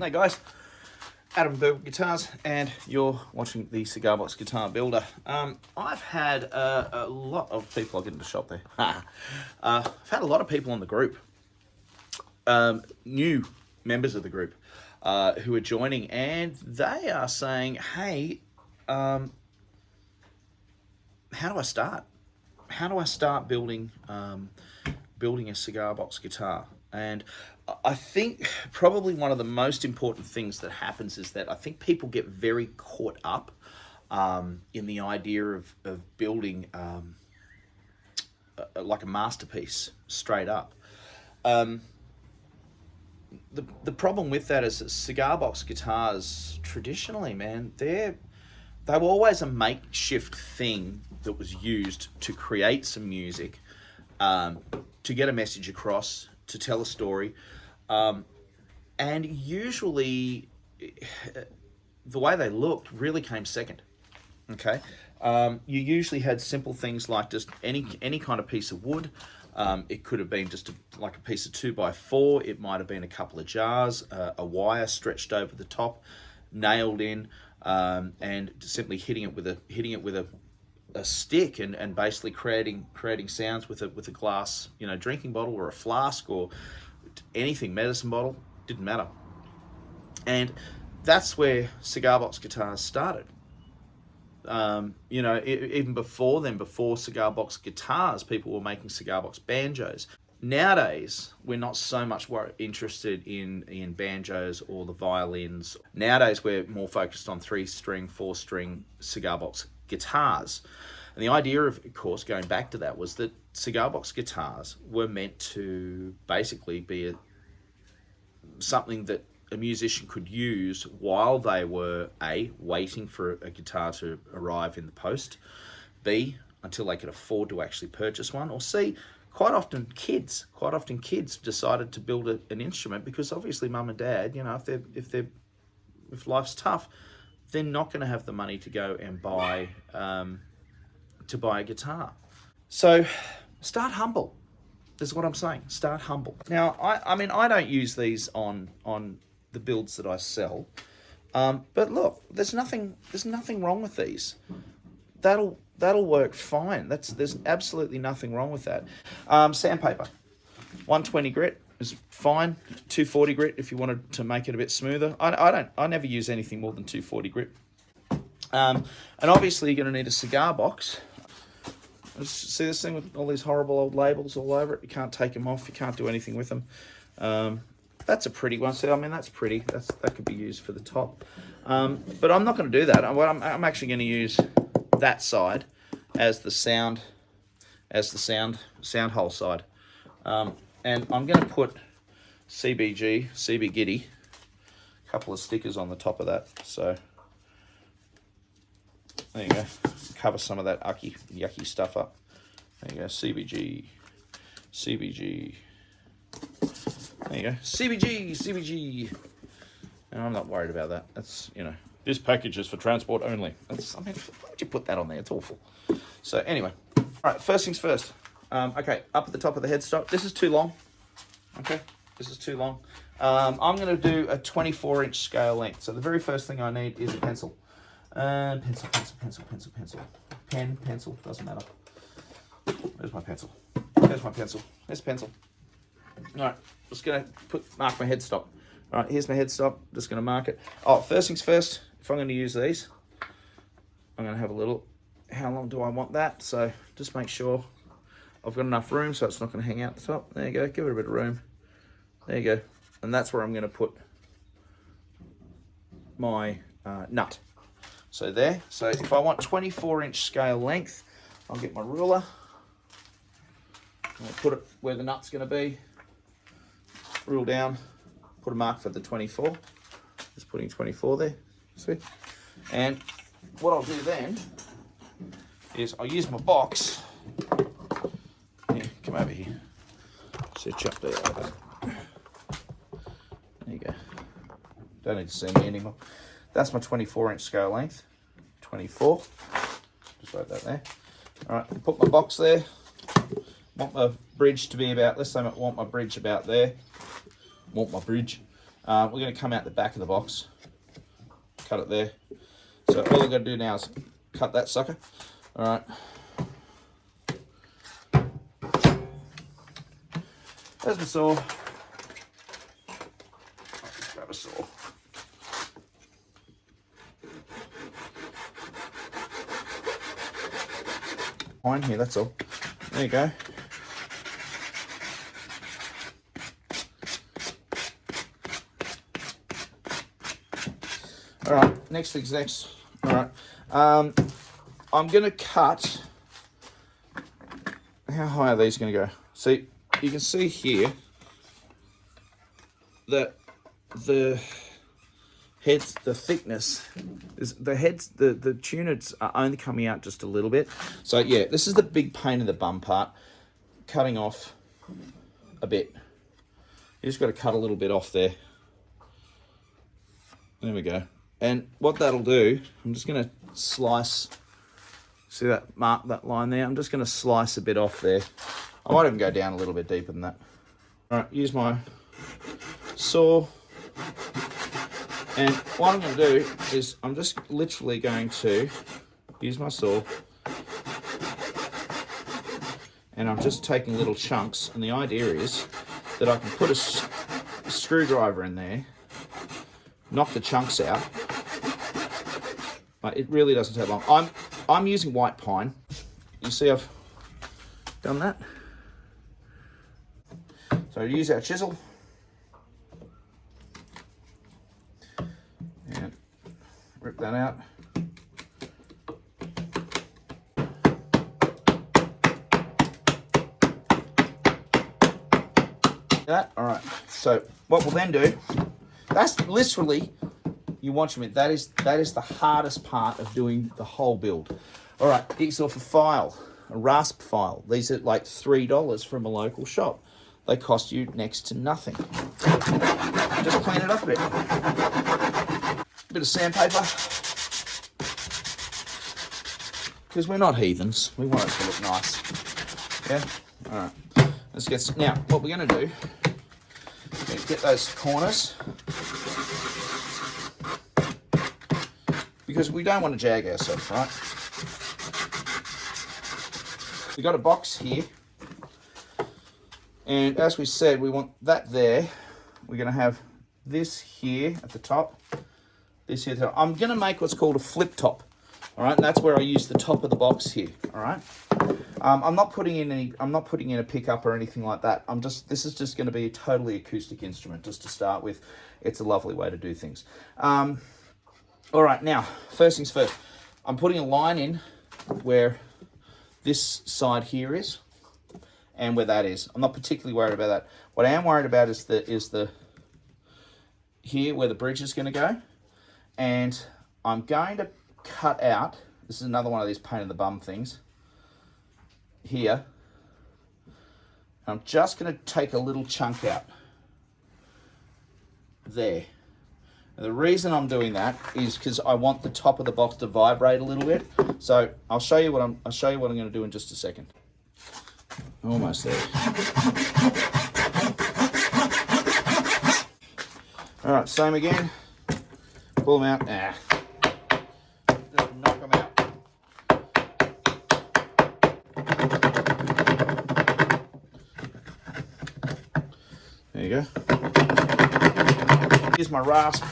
Hey guys, Adam Burble Guitars, and you're watching the Cigar Box Guitar Builder. I've had a lot of people. I'll get into the shop there. I've had a lot of people on the group, new members of the group, who are joining, and they are saying, "Hey, how do I start? How do I start building a cigar box guitar?" And I think probably one of the most important things that happens is that I think people get very caught up in the idea of building like a masterpiece straight up. The problem with that is that cigar box guitars traditionally, man, they were always a makeshift thing that was used to create some music, to get a message across, to tell a story. And usually the way they looked really came second. Okay. You usually had simple things like just any kind of piece of wood. It could have been just like a piece of 2x4. It might have been a couple of jars, a wire stretched over the top, nailed in, and simply hitting it with a stick and basically creating sounds with a glass, drinking bottle or a flask or anything, medicine bottle, didn't matter. And that's where cigar box guitars started. Even before then, before cigar box guitars, people were making cigar box banjos. Nowadays, we're not so much interested in banjos or the violins. Nowadays, we're more focused on 3-string, 4-string cigar box guitars. And the idea of course, going back to that, was that cigar box guitars were meant to basically be something that a musician could use while they were A, waiting for a guitar to arrive in the post, B, until they could afford to actually purchase one, or C, quite often kids decided to build an instrument because obviously mum and dad, if life's tough, they're not going to have the money to go and buy a guitar. So start humble is what I'm saying. Start humble. Now, I mean, I don't use these on the builds that I sell, but look, there's nothing wrong with these. That'll work fine. There's absolutely nothing wrong with that. Sandpaper, 120 grit is fine. 240 grit if you wanted to make it a bit smoother. I never use anything more than 240 grit. And obviously you're going to need a cigar box. See this thing with all these horrible old labels all over it? You can't take them off. You can't do anything with them. That's a pretty one. See, I mean, that's pretty. That could be used for the top. But I'm not going to do that. I'm actually going to use that side as the sound hole side. And I'm going to put CBG, a couple of stickers on the top of that. So there you go. Cover some of that yucky stuff up. There you go. CBG. There you go. CBG. And I'm not worried about that. That's, this package is for transport only. Why would you put that on there? It's awful. So anyway, all right. First things first. Okay, up at the top of the headstock. This is too long. Okay, this is too long. I'm going to do a 24-inch scale length. So the very first thing I need is a pencil. Pencil. Pen, pencil, doesn't matter. Where's my pencil? There's pencil. All right, just going to mark my headstock. All right, here's my headstock. Just going to mark it. Oh, first things first, if I'm going to use these, I'm going to have a little, how long do I want that? So just make sure I've got enough room so it's not going to hang out the top. There you go, give it a bit of room. There you go. And that's where I'm going to put my nut. So there. So if I want 24-inch scale length, I'll get my ruler. I'll put it where the nut's going to be. Rule down. Put a mark for the 24. Just putting 24 there. See? And what I'll do then is I'll use my box. Here, come over here. Set you up there. There you go. Don't need to see me anymore. That's my 24-inch scale length. 24. Just write that there. All right, put my box there. Want my bridge to be about, let's say I want my bridge about there. Want my bridge. We're going to come out the back of the box, cut it there. So all I've got to do now is cut that sucker. All right. There's my saw. I'll just grab a saw. Fine here, that's all. There you go. All right, next thing's next. All right, I'm gonna cut. How high are these gonna go? See, you can see here that the heads, the thickness is the heads, the tuners are only coming out just a little bit. So yeah, this is the big pain in the bum part, cutting off a bit. You just got to cut a little bit off there. There we go. And what that'll do, I'm just going to slice, see that mark, that line there? I'm just going to slice a bit off there. I might even go down a little bit deeper than that. All right, use my saw. And what I'm going to do is I'm just literally going to use my saw. And I'm just taking little chunks. And the idea is that I can put a screwdriver in there, knock the chunks out. But it really doesn't take long. I'm using white pine. You see I've done that. So use our chisel. And rip that out. That, all right. So what we'll then do, that's literally, you watch me, that is the hardest part of doing the whole build. All right, jigsaw for file, a rasp file. These are like $3 from a local shop. They cost you next to nothing. Just clean it up a bit. A bit of sandpaper. Because we're not heathens. We want it to look nice. Yeah? All right. Let's get, now, what we're going to do, is get those corners. Because we don't want to jag ourselves, right? We've got a box here. And as we said, we want that there. We're going to have this here at the top. This here at the top. I'm going to make what's called a flip top. All right, and that's where I use the top of the box here. All right. I'm not putting in a pickup or anything like that. This is just going to be a totally acoustic instrument just to start with. It's a lovely way to do things. All right, now, first things first. I'm putting a line in where this side here is and where that is. I'm not particularly worried about that. What I am worried about is the here where the bridge is going to go. And I'm going to cut out, this is another one of these pain in the bum things, here. I'm just going to take a little chunk out there. And the reason I'm doing that is because I want the top of the box to vibrate a little bit. So I'll show you what I'm going to do in just a second. Almost there. All right, same again. Pull them out. Just knock them out. There you go. Here's my rasp.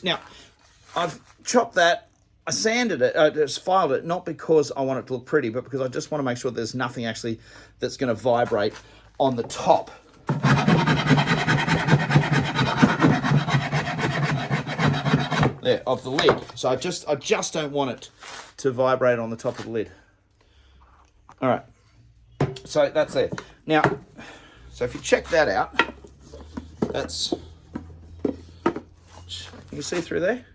Now, I've chopped that, I sanded it, just filed it, not because I want it to look pretty, but because I just want to make sure there's nothing actually that's going to vibrate on the top. There, of the lid. So I just don't want it to vibrate on the top of the lid. All right, so that's there. Now, so if you check that out, that's, you see through there?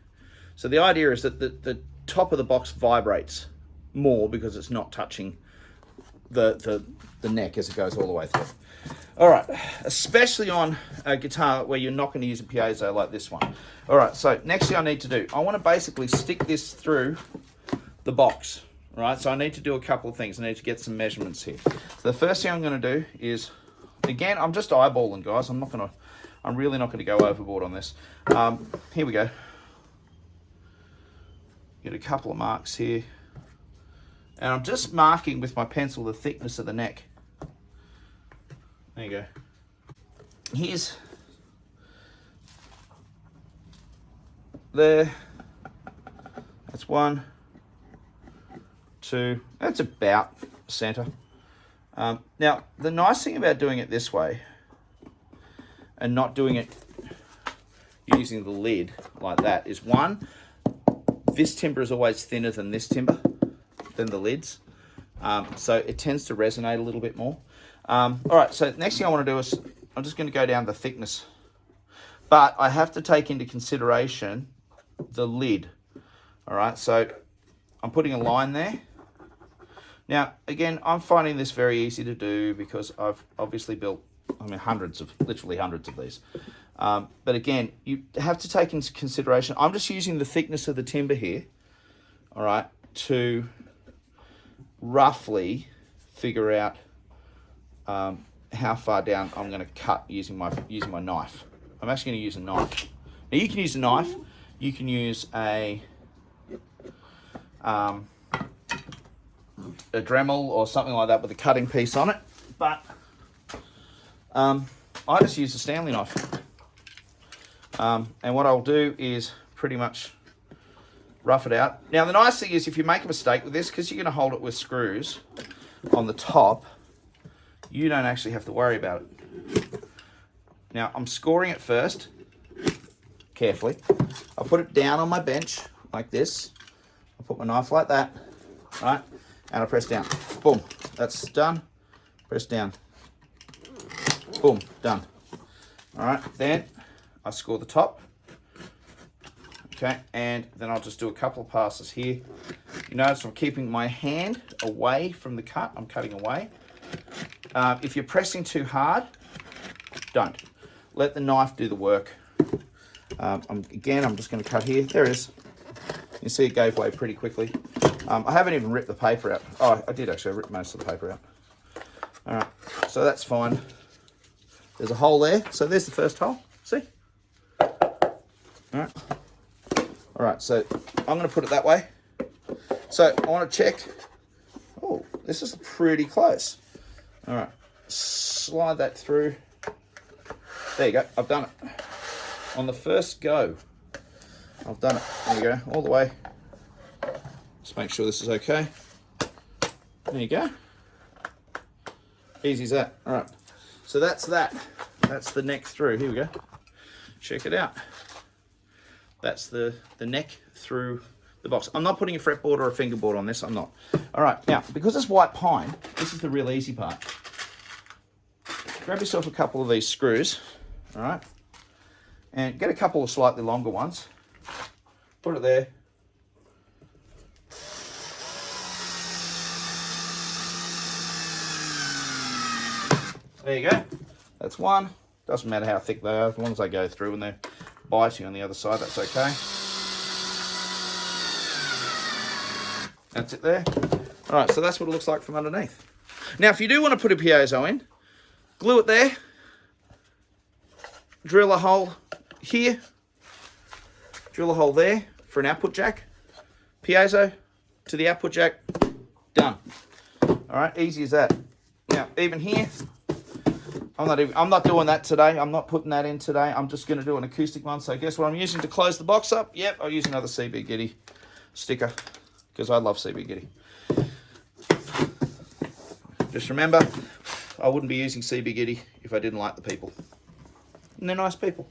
So the idea is that the top of the box vibrates more because it's not touching the neck as it goes all the way through. All right, especially on a guitar where you're not going to use a piezo like this one. All right, so next thing I need to do, I want to basically stick this through the box, right? So I need to do a couple of things. I need to get some measurements here. So the first thing I'm going to do is, again, I'm just eyeballing, guys. I'm really not going to go overboard on this. Here we go. Get a couple of marks here. And I'm just marking with my pencil the thickness of the neck. There you go. Here's there. That's 1, 2. That's about center. Now, the nice thing about doing it this way and not doing it using the lid like that is, one, this timber is always thinner than this timber, than the lids. So it tends to resonate a little bit more. All right, so next thing I want to do is I'm just going to go down the thickness. But I have to take into consideration the lid. All right, so I'm putting a line there. Now, again, I'm finding this very easy to do because I've obviously built, literally hundreds of these. But again, you have to take into consideration, I'm just using the thickness of the timber here, all right, to roughly figure out how far down I'm going to cut using my knife. I'm actually going to use a knife. Now, you can use a knife. You can use a Dremel or something like that with a cutting piece on it. But I just use a Stanley knife. And what I'll do is pretty much rough it out. Now, the nice thing is if you make a mistake with this, because you're going to hold it with screws on the top, you don't actually have to worry about it. Now, I'm scoring it first, carefully. I'll put it down on my bench like this. I'll put my knife like that, right? And I press down. Boom, that's done. Press down. Boom, done. All right, then I score the top. Okay, and then I'll just do a couple of passes here. You notice I'm keeping my hand away from the cut. I'm cutting away. If you're pressing too hard, don't. Let the knife do the work. I'm just going to cut here. There it is. You see it gave way pretty quickly. I haven't even ripped the paper out. Oh, I did actually. I ripped most of the paper out. All right, so that's fine. There's a hole there. So there's the first hole. See? All right, so I'm going to put it that way. So I want to check. Oh, this is pretty close. All right, slide that through. There you go, I've done it. On the first go, I've done it. There you go, all the way. Just make sure this is okay. There you go. Easy as that. All right, so that's that. That's the neck through. Here we go. Check it out. That's the neck through the box. I'm not putting a fretboard or a fingerboard on this, I'm not. All right, now, because it's white pine, this is the real easy part. Grab yourself a couple of these screws, all right? And get a couple of slightly longer ones. Put it there. There you go. That's one. Doesn't matter how thick they are, as long as they go through and they're biting on the other side, that's okay. That's it there. All right, so that's what it looks like from underneath. Now, if you do want to put a piezo in, glue it there, drill a hole here, drill a hole there for an output jack, piezo to the output jack, done. All right, easy as that. Now, even here, I'm not doing that today. I'm not putting that in today. I'm just going to do an acoustic one. So guess what I'm using to close the box up? Yep, I'll use another CBGs sticker because I love CBGs. Just remember, I wouldn't be using CBGs if I didn't like the people. And they're nice people.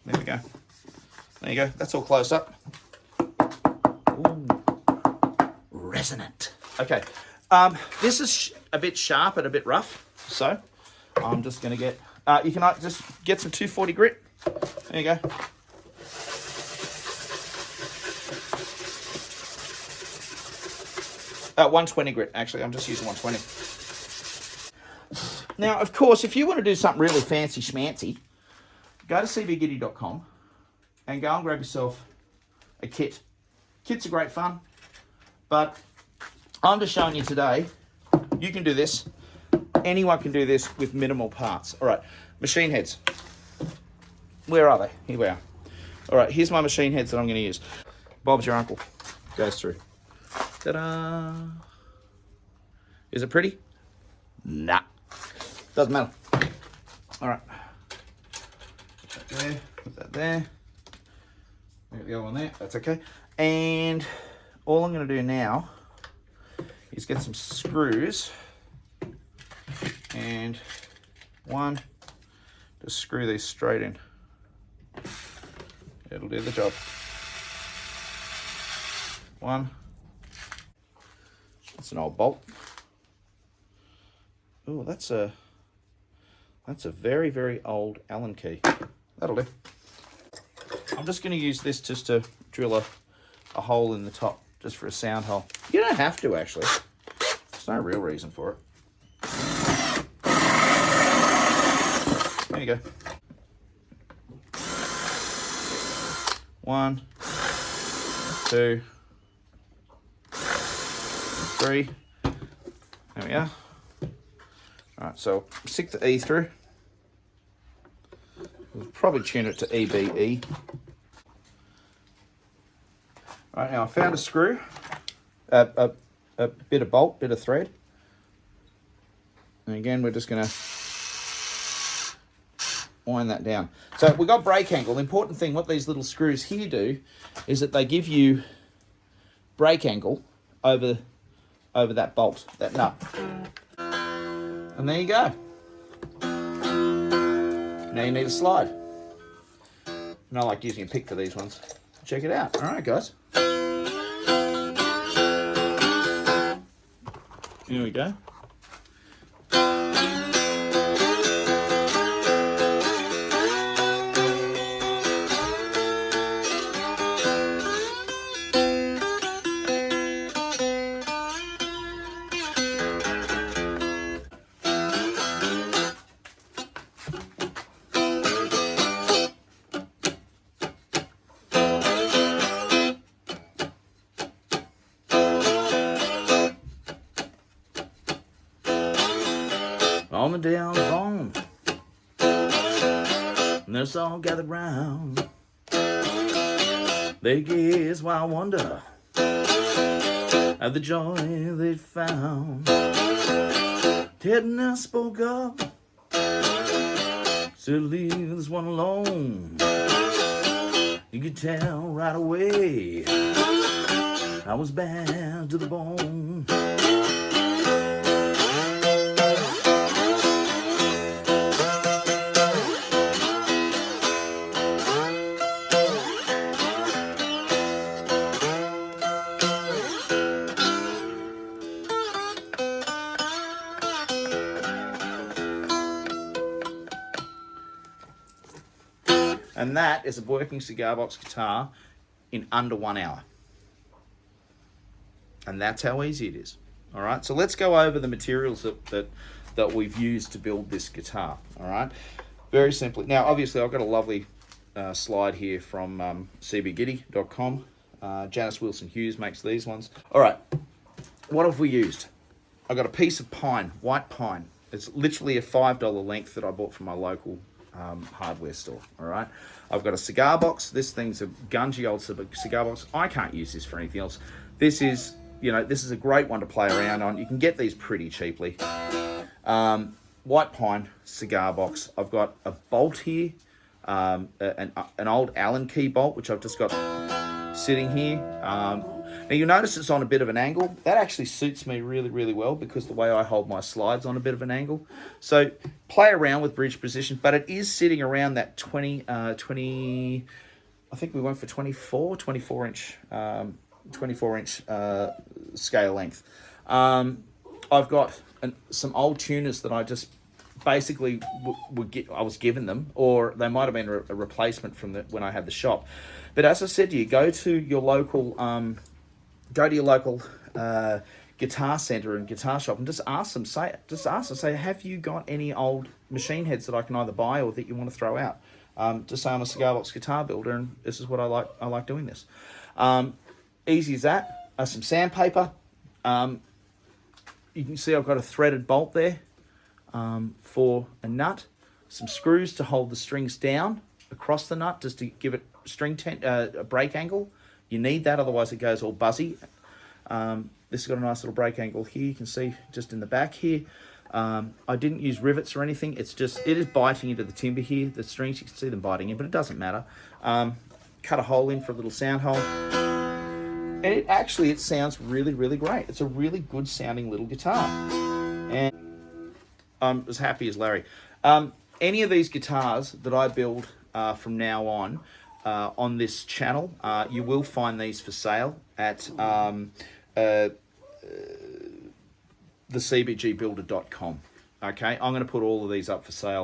There we go. There you go. That's all closed up. Ooh, resonant. Okay. This is a bit sharp and a bit rough, so I'm just going to get, you can just get some 240 grit. There you go. Uh, 120 grit, actually. I'm just using 120. Now, of course, if you want to do something really fancy schmancy, go to cbgiddy.com and go and grab yourself a kit. Kits are great fun, but I'm just showing you today, you can do this. Anyone can do this with minimal parts. All right, machine heads. Where are they? Here we are. All right, here's my machine heads that I'm going to use. Bob's your uncle. Goes through. Ta-da! Is it pretty? Nah. Doesn't matter. All right. Put that there. Put that there. Maybe the other one there. That's okay. And all I'm going to do now is get some screws and one, just screw these straight in. It'll do the job. One. That's an old bolt. Oh, that's a very, very old Allen key. That'll do. I'm just going to use this just to drill a hole in the top, just for a sound hole. You don't have to, actually. There's no real reason for it. There you go. 1, 2, 3. There we are. All right, so stick the E through. We'll probably tune it to EBE. All right, now I found a screw, a bit of bolt, bit of thread. And again, we're just going to wind that down. So we've got brake angle. The important thing, what these little screws here do, is that they give you brake angle over that bolt, that nut. And there you go. Now you need a slide. And I like using a pick for these ones. Check it out. All right, guys. Here we go. On the down home, and they're all gathered round. They gaze while wonder at the joy they found. Ted and spoke up, said leave this one alone. You could tell right away I was bad to the bone. And that is a working cigar box guitar in under 1 hour. And that's how easy it is. All right, so let's go over the materials that we've used to build this guitar. All right, very simply. Now, obviously, I've got a lovely slide here from CBGs.com. Janice Wilson Hughes makes these ones. All right, what have we used? I've got a piece of pine, white pine. It's literally a $5 length that I bought from my local hardware store. All right, I've got a cigar box. This thing's a gungy old cigar box. I can't use this for anything else. This is, you know, this is a great one to play around on. You can get these pretty cheaply. White pine cigar box. I've got a bolt here, an old Allen key bolt, which I've just got sitting here. Now you'll notice it's on a bit of an angle. That actually suits me really, really well because the way I hold my slides on a bit of an angle. So play around with bridge position, but it is sitting around that 20, I think we went for 24 inch scale length. I've got some old tuners that I just basically I was given them, or they might have been a replacement from when I had the shop. But as I said to you, go to your local guitar center and guitar shop and just ask them. Say, have you got any old machine heads that I can either buy or that you want to throw out? Just say I'm a cigar box guitar builder, and this is what I like. I like doing this. Easy as that. Some sandpaper. you can see I've got a threaded bolt there for a nut, some screws to hold the strings down across the nut just to give it a break angle. You need that, otherwise it goes all buzzy. This has got a nice little break angle here. You can see just in the back here. I didn't use rivets or anything. It is biting into the timber here. The strings, you can see them biting in, but it doesn't matter. Cut a hole in for a little sound hole. And it sounds really, really great. It's a really good sounding little guitar. And I'm as happy as Larry. Any of these guitars that I build from now on this channel, you will find these for sale at the CBGbuilder.com. Okay, I'm going to put all of these up for sale